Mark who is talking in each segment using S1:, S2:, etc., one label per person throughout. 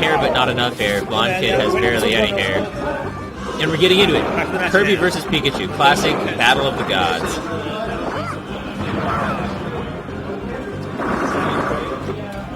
S1: hair, but not enough hair. Blondekid has barely any hair. And we're getting into it. Kirby versus Pikachu. Classic Battle of the Gods.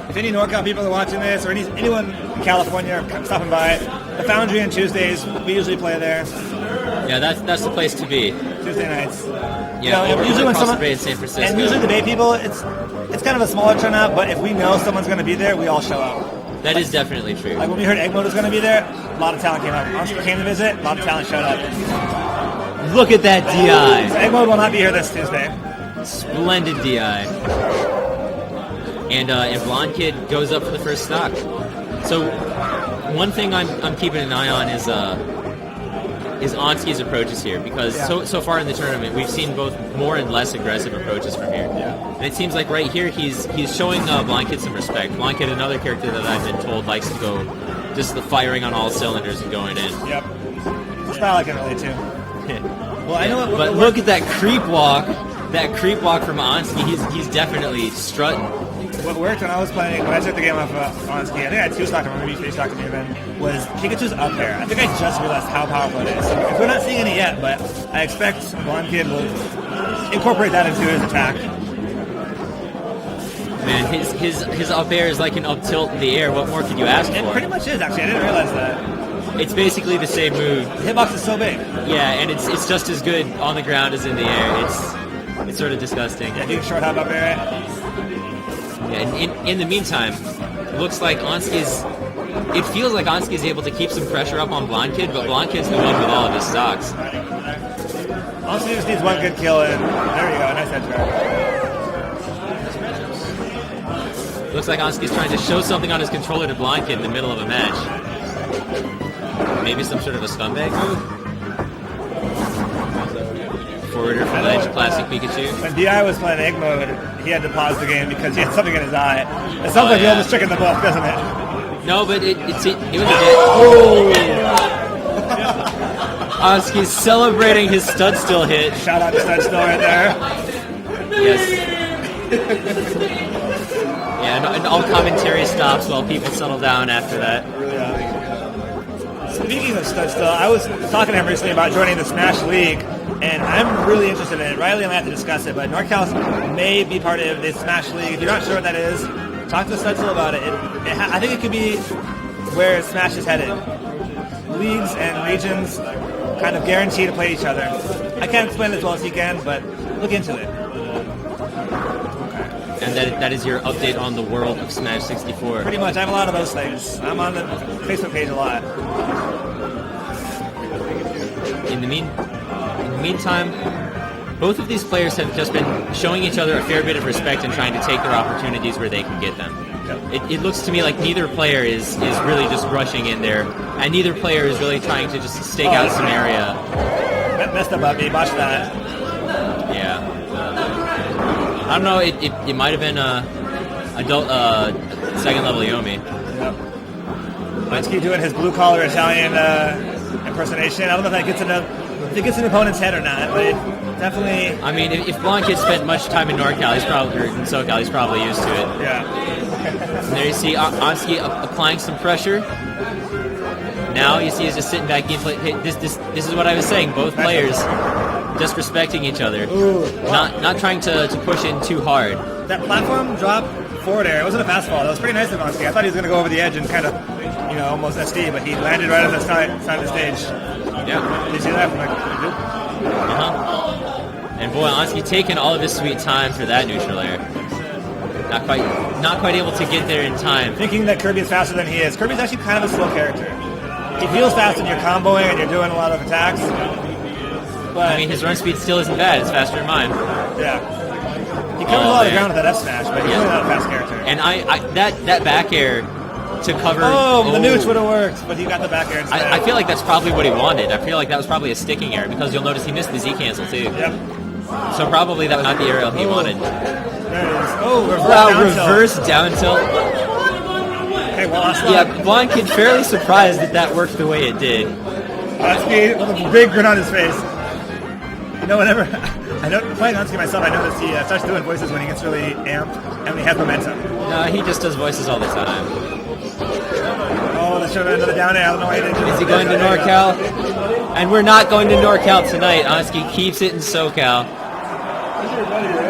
S2: If any NorCal people are watching this, or anyone in California stopping by, the Foundry on Tuesdays, we usually play there.
S1: Yeah, that's the place to be.
S2: Tuesday nights.
S1: Yeah, usually when someone in San Francisco.
S2: And usually the Bay people, it's kind of a smaller turnout, but if we know someone's going to be there, we all show up.
S1: That is definitely true.
S2: Like when we heard Eggmode was going to be there, a lot of talent came up. Onski came to visit, a lot of talent showed up.
S1: Look at that DI.
S2: So Eggmode will not be here this Tuesday.
S1: Splendid DI. And Blondekid goes up for the first stock. So one thing I'm keeping an eye on is Onski's approaches here, because so far in the tournament we've seen both more and less aggressive approaches from here.
S2: Yeah.
S1: And it seems like right here he's showing Blondekid some respect. Blondekid, another character that I've been told likes to go just the firing on all cylinders and going in.
S2: Yep. It's style I can relate to. Well, I know what.
S1: But look at that creep walk. That creep walk from Onski. He's definitely strutting.
S2: What worked when I was playing, when I took the game off Onski, I think I had 2 stock, or maybe 3 stock even, was Pikachu's up air. I think I just realized how powerful it is. So if we're not seeing any yet, but I expect Blondekid will incorporate that into his attack.
S1: Man, his up air is like an up tilt in the air. What more could you ask for?
S2: It pretty much is, actually. I didn't realize that.
S1: It's basically the same move.
S2: The hitbox is so big.
S1: Yeah, and it's just as good on the ground as in the air. It's sort of disgusting.
S2: Yeah, you can short hop up air.
S1: Yeah, and in the meantime, it looks like it feels like Onski's able to keep some pressure up on Blondekid, but Blondekid's the one with all of his stocks.
S2: Onski just needs one good kill, and there you go, nice head turn.
S1: Looks like Onski's trying to show something on his controller to Blondekid in the middle of a match. Maybe some sort of a scumbag move? Forwarder for ledge, classic Pikachu.
S2: When DI was playing egg mode, he had to pause the game because he had something in his eye. It sounds like the oldest trick in the book, doesn't it?
S1: No, but it was legit.
S2: Oh!
S1: Onski's celebrating his stud still hit.
S2: Shout out to stud still right there.
S1: Yes. Yeah, and all commentary stops while people settle down after that.
S2: Speaking of stud still, I was talking to him recently about joining the Smash League, and I'm really interested in it. Riley and I have to discuss it, but NorCal may be part of the Smash League. If you're not sure what that is, talk to Studstill about it. I think it could be where Smash is headed. Leagues and regions kind of guarantee to play each other. I can't explain it as well as he can, but look into it.
S1: And that is your update on the world of Smash 64.
S2: Pretty much. I have a lot of those things. I'm on the Facebook page a lot.
S1: In the meantime, both of these players have just been showing each other a fair bit of respect and trying to take their opportunities where they can get them. It looks to me like neither player is really just rushing in there, and neither player is really trying to just stake out some area.
S2: Messed up, Bobby. Watch that.
S1: Yeah. I don't know. It might have been adult second level Yomi.
S2: Yep. Onski doing his blue collar Italian impersonation. I don't know if that gets in an opponent's head or not, but it definitely.
S1: I mean, if Blondekid spent much time in NorCal, or in SoCal, he's probably used to it.
S2: Yeah.
S1: And there you see Onski applying some pressure. Now you see he's just sitting back. This is what I was saying. Both players just respecting each other.
S2: Ooh,
S1: not trying to push in too hard.
S2: That platform drop forward air, it wasn't a fast fall. That was pretty nice of Onski. I thought he was going to go over the edge and kind of, almost SD, but he landed right on the side of the stage.
S1: Yeah.
S2: Did you see that?
S1: And boy, Onski taking all of his sweet time for that neutral air. Not quite able to get there in time.
S2: Thinking that Kirby is faster than he is. Kirby's actually kind of a slow character. He feels fast when you're comboing and you're doing a lot of attacks. But
S1: I mean, his run speed still isn't bad. It's faster than mine.
S2: Yeah. He covers a lot of ground with that F smash, but he's really not a fast character.
S1: And that back air to cover.
S2: The nooch would have worked, but he got the back air instead.
S1: I feel like that's probably what he wanted. I feel like that was probably a sticking air because you'll notice he missed the Z cancel too.
S2: Yep.
S1: So probably that was not the aerial he wanted.
S2: There it is. Oh,
S1: reverse down tilt.
S2: Okay, well,
S1: yeah, Blondekid fairly surprised that worked the way it did.
S2: Onski with a big grin on his face. Whenever playing Onski myself, I notice he starts doing voices when he gets really amped and when he has momentum.
S1: No, he just does voices all the time.
S2: showing another down air. I don't know why he didn't.
S1: Is he going to NorCal? And we're not going to NorCal tonight. Onski keeps it in SoCal.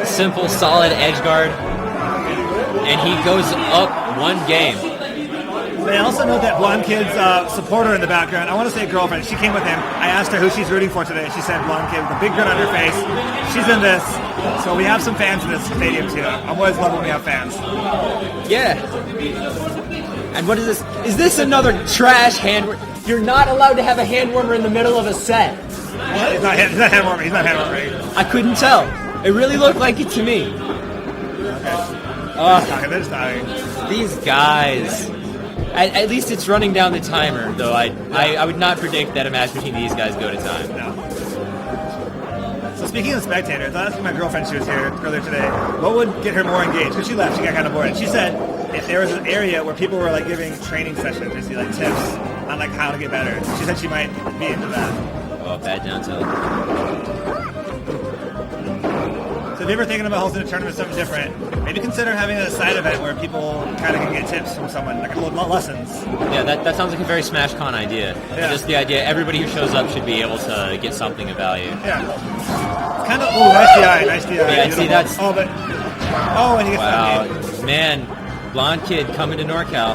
S1: Simple, solid edge guard. And he goes up one game.
S2: They also note that Blondekid's supporter in the background. I want to say girlfriend. She came with him. I asked her who she's rooting for today. She said Blondekid with a big grin on her face. She's in this. So we have some fans in this stadium too. I'm always loving when we have fans.
S1: Yeah. And what is this? Is this another trash hand warmer? You're not allowed to have a hand warmer in the middle of a set.
S2: What? He's not hand warming. He's not hand warming.
S1: I couldn't tell. It really looked like it to me.
S2: They're just talking.
S1: These guys. At least it's running down the timer, though. I would not predict that a match between these guys go to time.
S2: No. So speaking of spectators, I asked my girlfriend, she was here earlier today, what would get her more engaged? Because she left, she got kind of bored. And she said if there was an area where people were like giving training sessions, basically like tips on like how to get better, she said she might be into that.
S1: Oh, bad down tilt.
S2: So if you're ever thinking about hosting a tournament, something different, maybe consider having a side event where people kind of can get tips from someone, like little lessons.
S1: Yeah, that sounds like a very Smash Con idea.
S2: Yeah.
S1: Just the idea, everybody who shows up should be able to get something of value.
S2: Yeah. It's kind of, oh, nice DI, nice DI.
S1: Yeah, see, that's...
S2: Oh, but, and he gets
S1: wow, man, Blondekid coming to NorCal.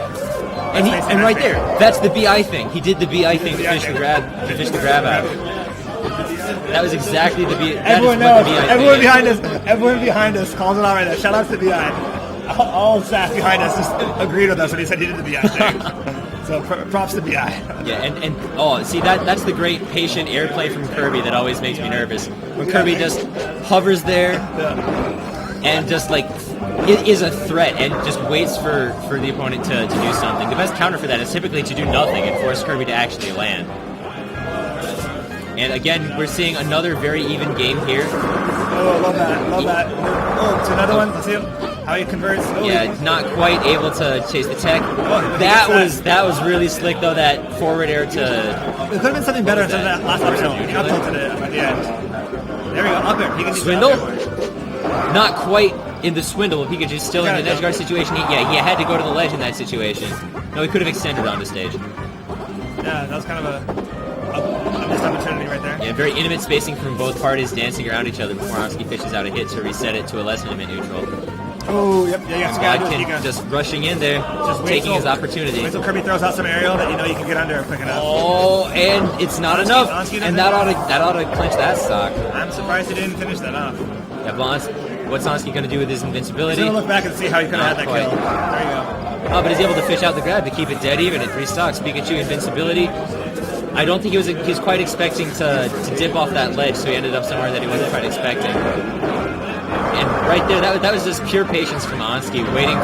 S1: And right there, that's the BI thing. He did the BI thing to fish the grab out. That was exactly the BI.
S2: Everyone knows. Everyone behind us calls it out right there. Shout out to BI. All staff behind us just agreed with us when he said he did the BI thing. So props to BI.
S1: Yeah, and see that's the great patient airplay from Kirby that always makes me nervous. When Kirby just hovers there and just like it is a threat and just waits for the opponent to do something. The best counter for that is typically to do nothing and force Kirby to actually land. And again, we're seeing another very even game here.
S2: Oh, I love that. Love that. Oh, it's another one. Let's see how he converts. Oh,
S1: yeah, not quite able to chase the tech. That was really slick, though, that forward air to...
S2: It could have been something better instead of that last up tilt. He up tilted it at the end. There we go. Up air. He can
S1: Swindle? Not quite in the swindle. Pikachu's still in an edge guard situation. He had to go to the ledge in that situation. No, he could have extended on the stage.
S2: Yeah, that was kind of a missed opportunity right there.
S1: Yeah, very intimate spacing from both parties dancing around each other before Onski fishes out a hit to reset it to a less intimate neutral.
S2: Oh, yep. Yeah,
S1: Blondekid just rushing in there, just taking his opportunity.
S2: Wait till Kirby throws out some aerial that you know you can get under quick enough.
S1: Oh, and it's not enough. And that ought to clinch that stock.
S2: I'm surprised he didn't finish that off.
S1: Yeah, what's Onski going to do with his invincibility?
S2: He's going to look back and see how he could have had that kill. There you go.
S1: Oh, but he's able to fish out the grab to keep it dead even at 3 stocks. Pikachu invincibility. I don't think he was quite expecting to dip off that ledge, so he ended up somewhere that he wasn't quite expecting. And right there, that was just pure patience from Onski, waiting.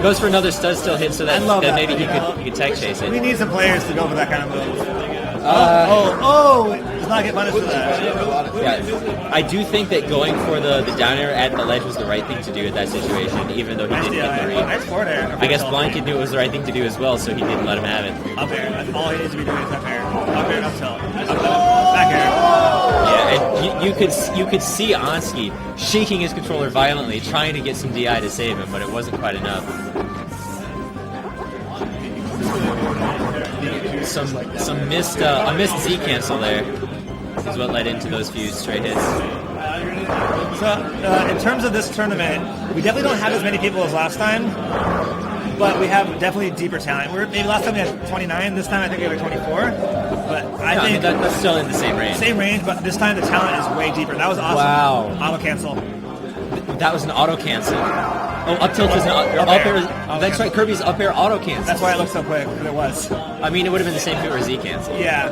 S1: Goes for another stud still hit, so that maybe he could tech chase it.
S2: We need some players to go for that kind of move. Does not get punished for that.
S1: Yeah, I do think that going for the down air at the ledge was the right thing to do in that situation, even though he didn't get the read.
S2: Nice forward air.
S1: I guess Blondekid knew it was the right thing to do as well, so he didn't let him have it.
S2: Up air. That's all he needs to be doing is up air. Up air, up tilt. Back air.
S1: Yeah, and you could see Onski shaking his controller violently, trying to get some DI to save him, but it wasn't quite enough. Some missed Z cancel there is what led into those few straight hits.
S2: So in terms of this tournament, we definitely don't have as many people as last time, but we have definitely deeper talent. Maybe last time we had 29. This time I think we have 24. But I think
S1: that's still in the same range.
S2: Same range, but this time the talent is way deeper. That was awesome.
S1: Wow.
S2: Auto cancel.
S1: That was an auto cancel. Oh, up tilt is an up air. That's right, Kirby's up air auto cancel.
S2: That's why it looked so quick, but it was.
S1: I mean, it would have been the same if it were Z cancel.
S2: Yeah.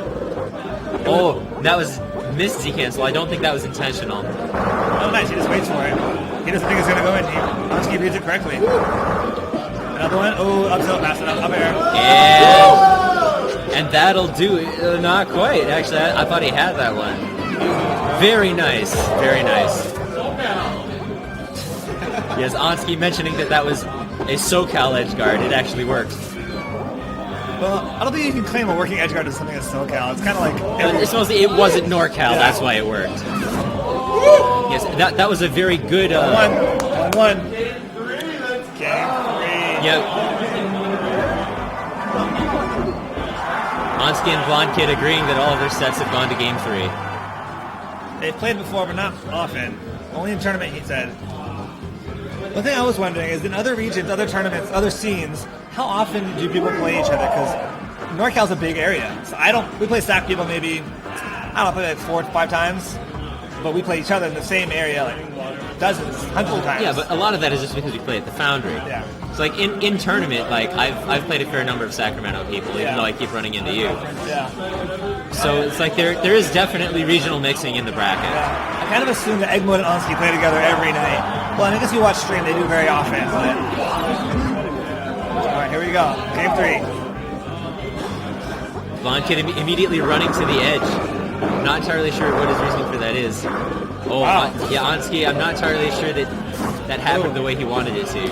S1: Oh, that was missed Z cancel. I don't think that was intentional.
S2: Oh, nice. He just waits for it. He doesn't think it's going to go in. Onski reads it correctly. Another one. Oh, up tilt, pass it up air.
S1: And that'll do it. Not quite. Actually, I thought he had that one. Very nice. Very nice. Yes, Onski mentioning that was a SoCal edge guard. It actually worked.
S2: Well, I don't think you can claim a working edge guard as something that's SoCal. It's kind of like...
S1: It wasn't NorCal. Yeah. That's why it worked. Yes, that was a very good...
S2: 1-1. Okay, 3.
S1: Yep. Onski and Blondekid agreeing that all of their sets have gone to game 3.
S2: They've played before, but not often. Only in tournament, he said. One thing I was wondering is in other regions, other tournaments, other scenes, how often do people play each other? Because NorCal's a big area. So we play stack people maybe, I don't know, probably like 4 to 5 times. But we play each other in the same area like dozens, hundreds of times.
S1: Yeah, but a lot of that is just because we play at the Foundry.
S2: Yeah.
S1: So like in tournament, like I've played a fair number of Sacramento people, even though I keep running into you.
S2: Yeah.
S1: So it's like there is definitely regional mixing in the bracket.
S2: Yeah. I kind of assume that Eggmode and Onski play together every night. Well, I guess you watch stream, they do very often. But... All right, here we go. Game 3.
S1: Blondekid immediately running to the edge. I'm not entirely sure what his reasoning for that is. Oh,
S2: wow.
S1: Yeah, Onski, I'm not entirely sure that happened the way he wanted it to.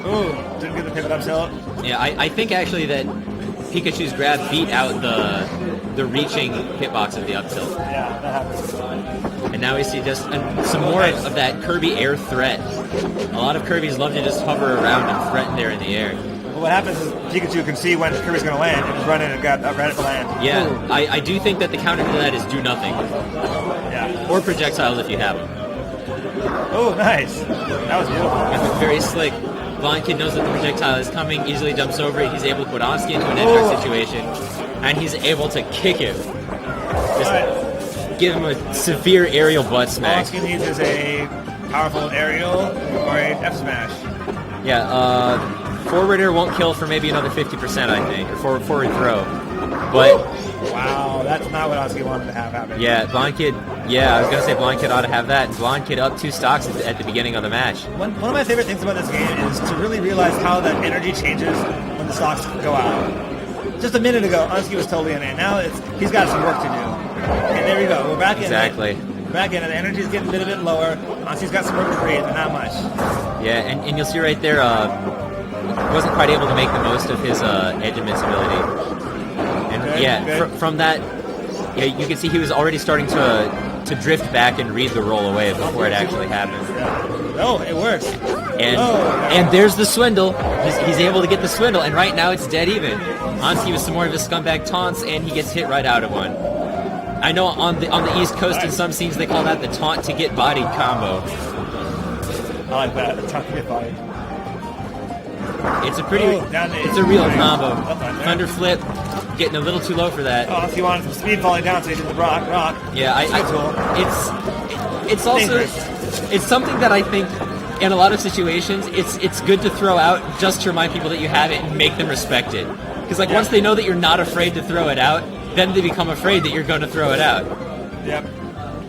S2: Ooh, didn't get the pivot up tilt.
S1: Yeah, I think actually that Pikachu's grab beat out the reaching hitbox of the up tilt.
S2: Yeah, that happens.
S1: And now we see just some more of that Kirby air threat. A lot of Kirbys love to just hover around and threaten there in the air.
S2: Well, what happens is Pikachu can see when Kirby's going to land and just run in and got right at the land.
S1: Yeah, I do think that the counter to that is do nothing.
S2: Yeah.
S1: Or projectiles if you have them.
S2: Oh, nice. That was beautiful.
S1: Very slick. Blondekid knows that the projectile is coming, easily jumps over it. He's able to put Onski into an edge guard situation, and he's able to kick him. Just give him a severe aerial butt smack.
S2: All Onski needs is a powerful aerial or a F smash.
S1: Yeah, forward air won't kill for maybe another 50%, I think, or forward throw. But
S2: wow, that's not what Onski wanted to have happen.
S1: Yeah, Blondekid. Yeah, I was gonna say Blondekid ought to have that. Blondekid up 2 stocks at the beginning of the match.
S2: One of my favorite things about this game is to really realize how the energy changes when the stocks go out. Just a minute ago, Onski was totally in it. Now he's got some work to do. And there we go. We're back in.
S1: Exactly.
S2: We're back in it. The energy's getting a bit lower. Onski's got some work to create, but not much.
S1: Yeah, and you'll see right there. Wasn't quite able to make the most of his edge invincibility. And
S2: good.
S1: From that, yeah, you can see he was already starting to drift back and read the roll away before it actually happened.
S2: Yeah. Oh, it works.
S1: And there's the swindle. He's able to get the swindle, and right now it's dead even. Onski with some more of his scumbag taunts, and he gets hit right out of one. I know on the East Coast in some scenes they call that the taunt to get bodied combo.
S2: I like that, the taunt to get bodied.
S1: It's a real combo. Thunder flip, getting a little too low for that.
S2: Oh, Onski wanted some speed falling down, so he did the rock.
S1: Yeah, it's also it's something that I think in a lot of situations it's good to throw out just to remind people that you have it and make them respect it. Because once they know that you're not afraid to throw it out, then they become afraid that you're going to throw it out.
S2: Yep.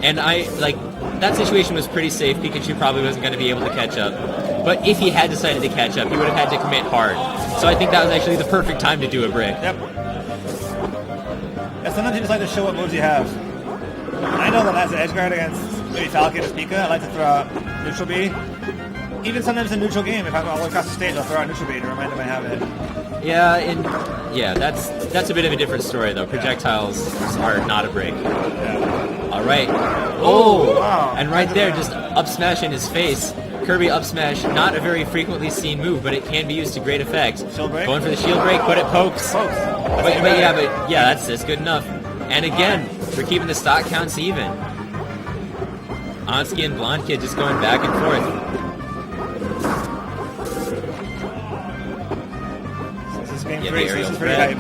S1: And that situation was pretty safe. Pikachu probably wasn't going to be able to catch up. But if he had decided to catch up, he would have had to commit hard. So I think that was actually the perfect time to do a break.
S2: Yep. Yeah, sometimes you just like to show what moves you have. I know that as an edge guard against maybe Falcon or Pika, I like to throw out neutral B. Even sometimes in a neutral game, if I'm all the way across the stage, I'll throw out neutral B to remind them I have it.
S1: Yeah, that's a bit of a different story though. Projectiles are not a break.
S2: Yeah.
S1: All right. Oh,
S2: wow.
S1: And right there, just up smash in his face. Kirby up smash, not a very frequently seen move, but it can be used to great effect.
S2: Shield break?
S1: Going for the shield break, but it pokes. That's good enough. And again, we're keeping the stock counts even. Onski and Blondekid just going back and forth.
S2: This is game 3, so this is pretty hype.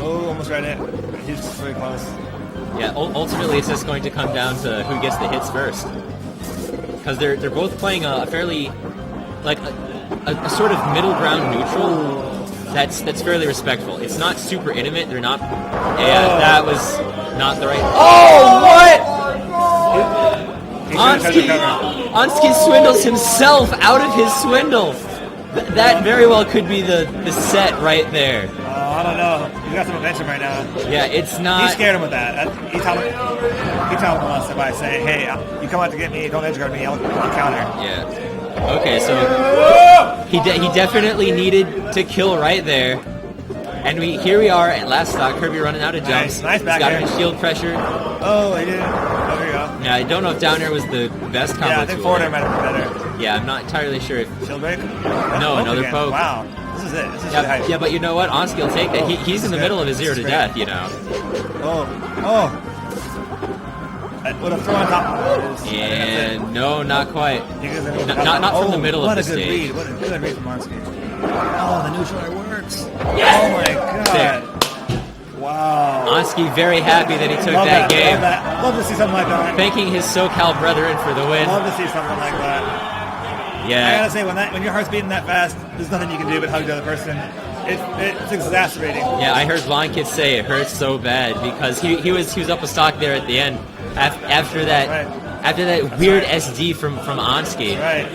S2: Oh, almost read it. He's very close.
S1: Yeah, ultimately it's just going to come down to who gets the hits first. Because they're both playing a fairly, a sort of middle ground neutral that's fairly respectful. It's not super intimate. They're not. Yeah, that was not the right. Oh, what? Onski swindles himself out of his swindle. That very well could be the set right there.
S2: I don't know. He's got some momentum right now.
S1: Yeah, it's not.
S2: He scared him with that. He told us by saying, "Hey, you come out to get me. Don't edge guard me. I'll counter."
S1: Yeah. Okay, so he definitely needed to kill right there, and here we are at last stock. Kirby running out of jumps.
S2: Nice back
S1: He's got
S2: air.
S1: him in shield pressure.
S2: Oh, he did. Oh, there you go.
S1: Yeah, I don't know if down air was the best combo.
S2: Yeah, I think forward air might have been better.
S1: Yeah, I'm not entirely sure if.
S2: Shield break?
S1: No, another poke.
S2: Wow. This is it. This is
S1: Yeah,
S2: the height.
S1: yeah, but you know what? Onski will take that. He's in the middle of his 0 to death, you know.
S2: Oh. What a throw on top.
S1: And no, not quite.
S2: Not
S1: from the middle of the stage.
S2: What a good read from Onski. Oh, the neutral air works.
S1: Yes!
S2: Oh my god. Wow.
S1: Onski very happy that he took
S2: Love
S1: that game.
S2: Love that. Love to see something like that.
S1: Thanking his SoCal brethren for the win.
S2: Love to see something like that.
S1: Yeah.
S2: I gotta say, when your heart's beating that fast, there's nothing you can do but hug the other person. It's exacerbating.
S1: Yeah, I heard Blondekid say it hurts so bad because he was up a stock there at the end after that weird SD from Onski.
S2: Right.